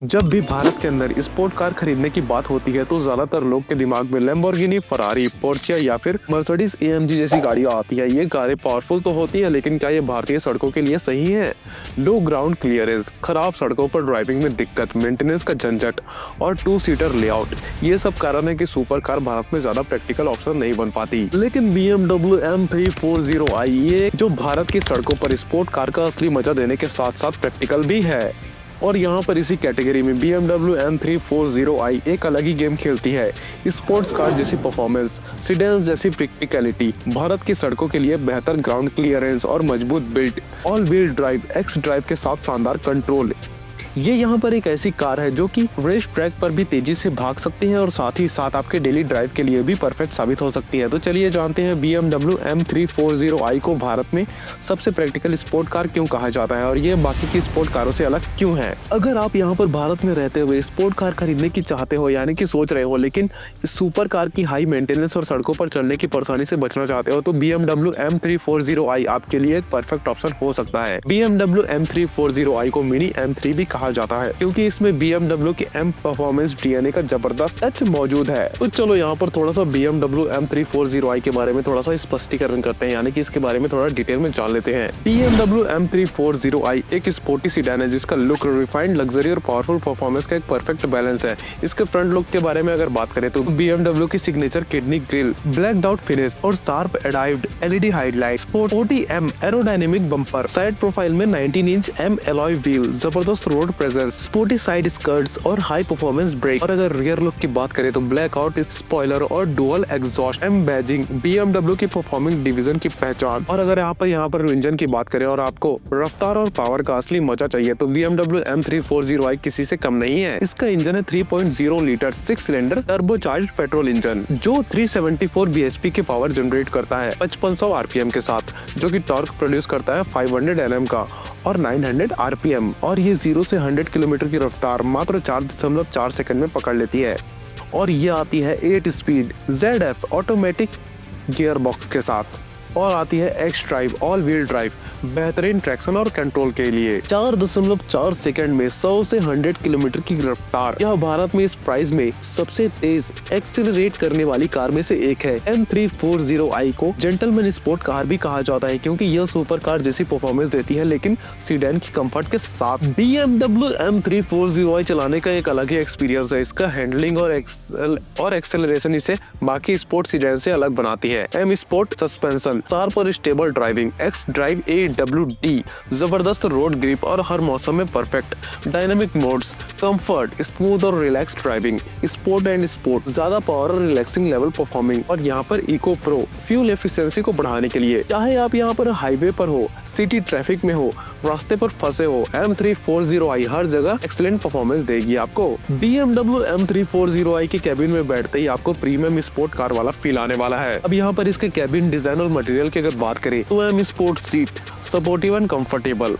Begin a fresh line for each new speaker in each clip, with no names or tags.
जब भी भारत के अंदर स्पोर्ट कार खरीदने की बात होती है तो ज्यादातर लोग के दिमाग में लैम्बोर्गिनी, फरारी, पोर्शिया या फिर मर्सिडीज एएमजी जैसी गाड़ियां आती है। ये कारें पावरफुल तो होती है, लेकिन क्या ये भारतीय सड़कों के लिए सही है? लो ग्राउंड क्लियरेंस, खराब सड़कों पर ड्राइविंग में दिक्कत, मेंटेनेंस का झंझट और 2 सीटर लेआउट, ये सब कारण है कि सुपर कार भारत में ज्यादा प्रैक्टिकल ऑप्शन नहीं बन पाती। लेकिन BMW M340i ये जो भारत की सड़कों पर स्पोर्ट कार का असली मजा देने के साथ साथ प्रैक्टिकल भी है। और यहाँ पर इसी कैटेगरी में BMW M340i एक अलग ही गेम खेलती है। स्पोर्ट्स कार जैसी परफॉर्मेंस, सीडेन्स जैसी प्रैक्टिकलिटी, भारत की सड़कों के लिए बेहतर ग्राउंड क्लियरेंस और मजबूत build, all wheel drive, x drive के साथ शानदार कंट्रोल। ये यहाँ पर एक ऐसी कार है जो कि रेस ट्रैक पर भी तेजी से भाग सकती है और साथ ही साथ आपके डेली ड्राइव के लिए भी परफेक्ट साबित हो सकती है। तो चलिए जानते हैं BMW M340i को भारत में सबसे प्रैक्टिकल स्पोर्ट कार क्यों कहा जाता है और ये बाकी की स्पोर्ट कारों से अलग क्यों है। अगर आप यहाँ पर भारत में रहते हुए स्पोर्ट कार खरीदने की चाहते हो, यानी कि सोच रहे हो, लेकिन सुपर कार की हाई मेंटेनेंस और सड़कों पर चलने की परेशानी से बचना चाहते हो, तो BMW M340i आपके लिए एक परफेक्ट ऑप्शन हो सकता है। BMW M340i को मिनी M3 भी कहा जाता है क्योंकि इसमें BMW के M परफॉर्मेंस DNA का जबरदस्त टच मौजूद है। तो चलो यहाँ पर थोड़ा सा BMW M340i के बारे में थोड़ा सा स्पष्टीकरण करते हैं, यानी कि इसके बारे में थोड़ा डिटेल में जान लेते हैं। BMW M340i एक स्पोर्टी सीडान है जिसका लुक, रिफाइंड लग्जरी और पावरफुल परफॉर्मेंस का एक परफेक्ट बैलेंस है। इसके फ्रंट लुक के बारे में अगर बात करें तो BMW की signature kidney grille, black out finish और शार्प एडाइव्ड LED headlight, sporty M aerodynamic bumper, side profile में 19 इंच M एलॉय व्हील, जबरदस्त road presence, sporty side skirts और हाई परफॉर्मेंस ब्रेक। और अगर रियर लुक की बात करें तो ब्लैक आउट स्पॉइलर और dual exhaust, M badging, BMW की परफॉर्मिंग डिवीजन की पहचान। और अगर यहाँ पर इंजन की बात करें और आपको रफ्तार और पावर का असली मजा चाहिए तो BMW M340i किसी से कम नहीं है। इसका इंजन है 3.0 litre 6 cylinder turbocharged petrol engine जो 374 bhp की पावर जनरेट करता है 5500 RPM के साथ, जो कि टॉर्क प्रोड्यूस करता है 500 Nm का और 900 RPM। और ये 0 से 100 किलोमीटर की रफ्तार मात्र 4.4 सेकंड में पकड़ लेती है। और ये आती है 8 speed ZF automatic gear box के साथ और आती है x drive all wheel drive, बेहतरीन ट्रैक्शन और कंट्रोल के लिए 4.4 सेकंड में 100 से 100 किलोमीटर की रफ्तार। यह भारत में इस प्राइस में सबसे तेज एक्सीलरेट करने वाली कार में से एक है। M340i को जेंटलमैन स्पोर्ट कार भी कहा जाता है क्योंकि यह सुपर कार जैसी परफॉर्मेंस देती है, लेकिन सीडान की कंफर्ट के साथ। BMW M340i चलाने का एक अलग ही एक्सपीरियंस है। इसका हैंडलिंग और एक्सेलरेशन इसे बाकी स्पोर्ट सीडान से अलग बनाती है। M स्पोर्ट सस्पेंशन, शार्प और stable driving, x drive AWD, जबरदस्त रोड ग्रिप और हर मौसम में perfect dynamic modes, comfort, smooth और relax driving, sport and sport, ज्यादा पावर और रिलैक्सिंग लेवल परफॉर्मिंग। और यहाँ पर इको प्रो फ्यूल एफिशिएंसी को बढ़ाने के लिए, चाहे आप यहाँ पर हाईवे पर हो, सिटी ट्रैफिक में हो, रास्ते पर फंसे हो, M340i हर जगह एक्सीलेंट परफॉर्मेंस देगी आपको। BMW M340i के कैबिन में बैठते ही आपको प्रीमियम स्पोर्ट कार वाला फील आने वाला है। अब यहाँ पर इसके कैबिन डिजाइन और मटेरियल की अगर बात करें तो M sport seat, supportive and comfortable,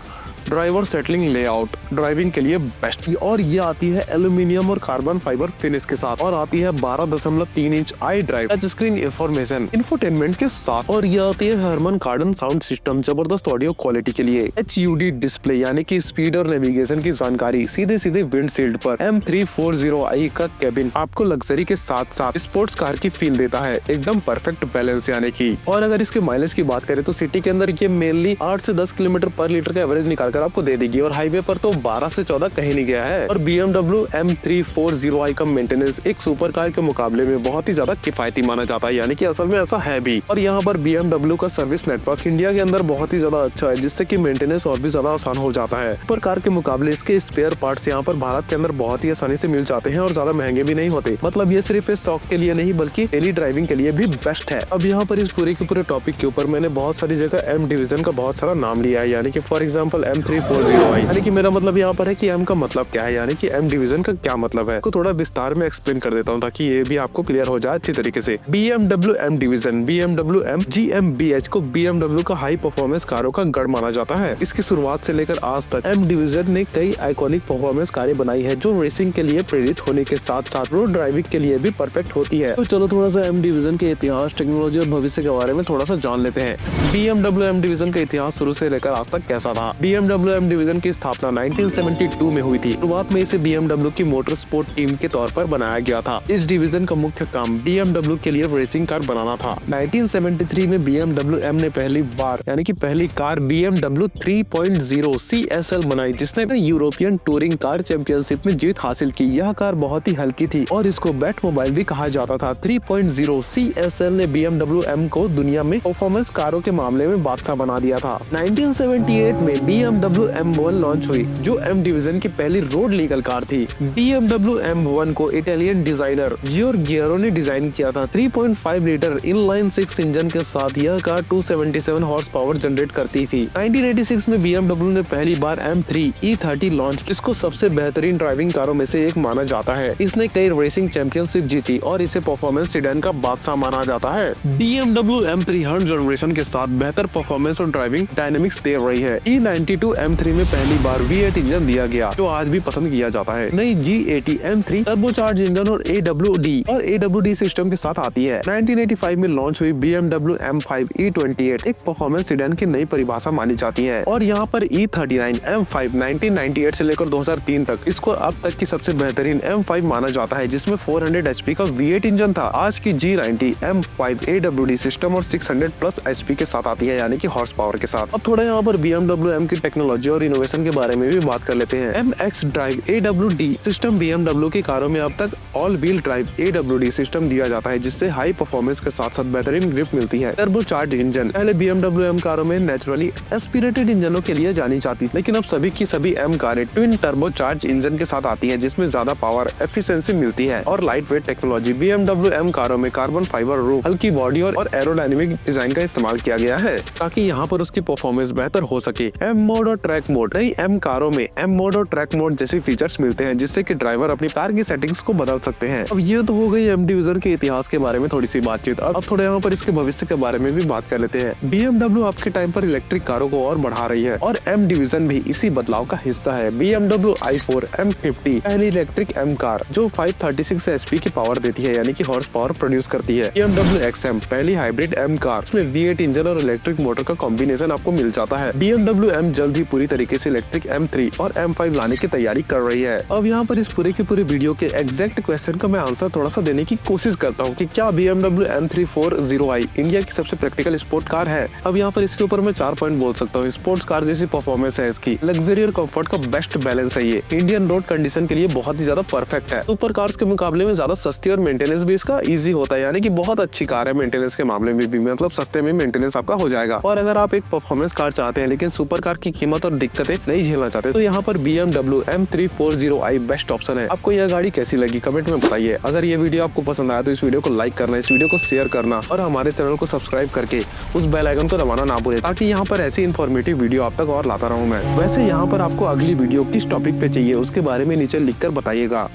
driver settling layout, driving के लिए बेस्ट। और ये आती है एल्यूमिनियम और कार्बन फाइबर फिनिश के साथ और आती है 12.3 inch I drive touch screen information infotainment के साथ। और ये आती है हरमन कार्डन साउंड सिस्टम, जबरदस्त ऑडियो क्वालिटी के लिए HUD डिस्प्ले, यानी कि स्पीड और नेविगेशन की जानकारी सीधे विंडशील्ड पर। M340i का कैबिन आपको लग्जरी के साथ साथ स्पोर्ट्स कार की फील देता है, एकदम परफेक्ट बैलेंस यानी कि। और अगर इसके माइलेज की बात करें तो सिटी के अंदर ये मेनली 8 से 10 किलोमीटर पर लीटर का एवरेज निकाल आपको दे देगी और हाईवे पर तो 12 से 14 कहीं नहीं गया है। और BMW M340i का मेंटेनेंस एक सुपर कार के मुकाबले में बहुत ही ज्यादा किफायती माना जाता है, यानी कि असल में ऐसा है भी। और यहाँ पर BMW का सर्विस नेटवर्क इंडिया के अंदर बहुत ही ज्यादा अच्छा है, जिससे कि मेंटेनेंस और भी ज्यादा आसान हो जाता है। सुपर कार के मुकाबले इसके स्पेयर पार्ट्स यहाँ पर भारत के अंदर बहुत ही आसानी से मिल जाते हैं और ज्यादा महंगे भी नहीं होते। मतलब ये सिर्फ शौक के लिए नहीं बल्कि डेली ड्राइविंग के लिए भी बेस्ट है। अब यहाँ पर इस पूरे के पूरे टॉपिक के ऊपर मैंने बहुत सारी जगह M डिवीजन का बहुत सारा नाम लिया है, यानी कि फॉर एग्जाम्पल M340i, यानी कि मेरा मतलब यहाँ पर है कि M का मतलब क्या है, यानी कि M डिवीजन का क्या मतलब है, को थोड़ा विस्तार में एक्सप्लेन कर देता हूँ ताकि ये भी आपको क्लियर हो जाए अच्छी तरीके से। BMW M division, BMW M GmbH को BMW का हाई परफॉर्मेंस कारों का गढ़ माना जाता है। इसकी शुरुआत से लेकर आज तक M डिवीजन ने कई आइकॉनिक परफॉर्मेंस कारें बनाई है जो रेसिंग के लिए प्रेरित होने के साथ साथ रोड ड्राइविंग के लिए भी परफेक्ट होती है। तो चलो थोड़ा सा M डिवीजन के इतिहास, टेक्नोलॉजी और भविष्य के बारे में थोड़ा सा जान लेते हैं। BMW M डिवीजन का इतिहास शुरू से लेकर आज तक कैसा था। BMW BMW M डिवीजन की स्थापना 1972 में हुई थी। शुरुआत में इसे BMW की मोटर स्पोर्ट टीम के तौर पर बनाया गया था। इस डिवीजन का मुख्य काम BMW के लिए रेसिंग कार बनाना था। 1973 में BMW M ने पहली बार यानी कि पहली कार BMW 3.0 CSL बनाई, जिसने यूरोपियन टूरिंग कार चैंपियनशिप में जीत हासिल की। यह कार बहुत ही हल्की थी और इसको बैट मोबाइल भी कहा जाता था। 3.0 CSL ने BMW M को दुनिया में परफॉर्मेंस कारों के मामले में बादशाह बना दिया था। 1978 में BMW M1 लॉन्च हुई, जो M डिवीजन की पहली रोड लीगल कार थी। BMW M1 को इटालियन डिजाइनर गियोर्गियो ने डिजाइन किया था। 3.5 लीटर इनलाइन 6 इंजन के साथ यह कार 277 हॉर्स पावर जनरेट करती थी। 1986 में BMW ने पहली बार M3 E30 लॉन्च, इसको सबसे बेहतरीन ड्राइविंग कारों में से एक माना जाता है। इसने कई रेसिंग चैंपियनशिप जीती और इसे परफॉर्मेंस सीडन का बादशाह माना जाता है। BMW M3 हर जनरेशन के साथ बेहतर परफॉर्मेंस और ड्राइविंग डायनेमिक्स दे रही है। E92 M3 में पहली बार V8 इंजन दिया गया, जो आज भी पसंद किया जाता है। नई G80 M3 टर्बोचार्ज इंजन और AWD सिस्टम के साथ आती है। 1985 में लॉन्च हुई BMW M5 E28 एक परफॉर्मेंस सीडन की नई परिभाषा मानी जाती है। और यहाँ पर E39 M5 1998 से लेकर 2003 तक इसको अब तक की सबसे बेहतरीन M5 माना जाता है, जिसमें 400 HP का V8 इंजन था। आज की G90 M5 AWD सिस्टम और 600 प्लस HP के साथ आती है, यानी कि हॉर्स पावर के साथ। अब थोड़ा यहाँ पर BMW M की टेक्नोलॉजी और इनोवेशन के बारे में भी बात कर लेते हैं। MX drive AWD system BMW की कारों में अब तक all wheel drive AWD system दिया जाता है, जिससे हाई परफॉर्मेंस के साथ साथ बेहतरीन ग्रिप मिलती है। टर्बोचार्ज इंजन पहले BMW M कारों में नेचुरली एस्पिरेटेड इंजनों के लिए जानी जाती, लेकिन अब सभी की सभी M कारें ट्विन टर्बोचार्ज इंजन के साथ आती है, जिसमें ज्यादा पावर एफिशिएंसी मिलती है और light weight technology. BMW M कारों में कार्बन फाइबर रूफ, हल्की बॉडी और एरोडायनेमिक डिजाइन का इस्तेमाल किया गया है, ताकि यहाँ पर उसकी परफॉर्मेंस बेहतर हो सके। M मोड और ट्रैक मोड नई M कारों में M मोड और ट्रैक मोड जैसे फीचर्स मिलते हैं, जिससे कि ड्राइवर अपनी कार की सेटिंग्स को बदल सकते हैं। अब ये तो हो गई M डिवीजन के इतिहास के बारे में थोड़ी सी बातचीत। अब थोड़ा यहाँ पर इसके भविष्य के बारे में भी बात कर लेते हैं। BMW आपके टाइम पर इलेक्ट्रिक कारों को और बढ़ा रही है और M डिवीजन भी इसी बदलाव का हिस्सा है। BMW i4 M50 पहली इलेक्ट्रिक M कार जो 536 HP की पावर देती है, यानी कि हॉर्स पावर प्रोड्यूस करती है। BMW XM पहली हाइब्रिड M कार, इसमें V8 इंजन और इलेक्ट्रिक मोटर का कॉम्बिनेशन आपको मिल जाता है। BMW M जल्द ही पूरी तरीके से इलेक्ट्रिक M3 और M5 लाने की तैयारी कर रही है। अब यहाँ पर इस पूरे की पूरी वीडियो के एग्जैक्ट क्वेश्चन का मैं आंसर थोड़ा सा देने की कोशिश करता हूँ कि क्या BMW M340i इंडिया की सबसे प्रैक्टिकल स्पोर्ट कार है। अब यहाँ पर इसके ऊपर मैं 4 पॉइंट बोल सकता हूँ। स्पोर्ट्स कार जैसी परफॉर्मेंस है इसकी, लग्जरी और कंफर्ट का बेस्ट बैलेंस है ये, इंडियन रोड कंडीशन के लिए बहुत ही ज्यादा परफेक्ट है। सुपर कार्स के मुकाबले में ज्यादा सस्ती और मेंटेनेंस भी इसका इजी होता है, यानी कि बहुत अच्छी कार है मेंटेनेंस के मामले में भी, मतलब सस्ते में मेंटेनेंस आपका हो जाएगा। और अगर आप एक परफॉर्मेंस कार चाहते हैं लेकिन सुपर कार की कीमत और दिक्कतें नहीं झेलना चाहते, तो यहाँ पर BMW M340i बेस्ट ऑप्शन है। आपको यह गाड़ी कैसी लगी कमेंट में बताइए। अगर ये वीडियो आपको पसंद आया तो इस वीडियो को लाइक करना, इस वीडियो को शेयर करना और हमारे चैनल को सब्सक्राइब करके उस बेल आइकन को दबाना ना भूलें, ताकि यहाँ पर ऐसी इन्फॉर्मेटिव वीडियो आप तक और लाता रहूं मैं। वैसे यहाँ पर आपको अगली वीडियो किस टॉपिक पे चाहिए उसके बारे में नीचे लिखकर बताइएगा।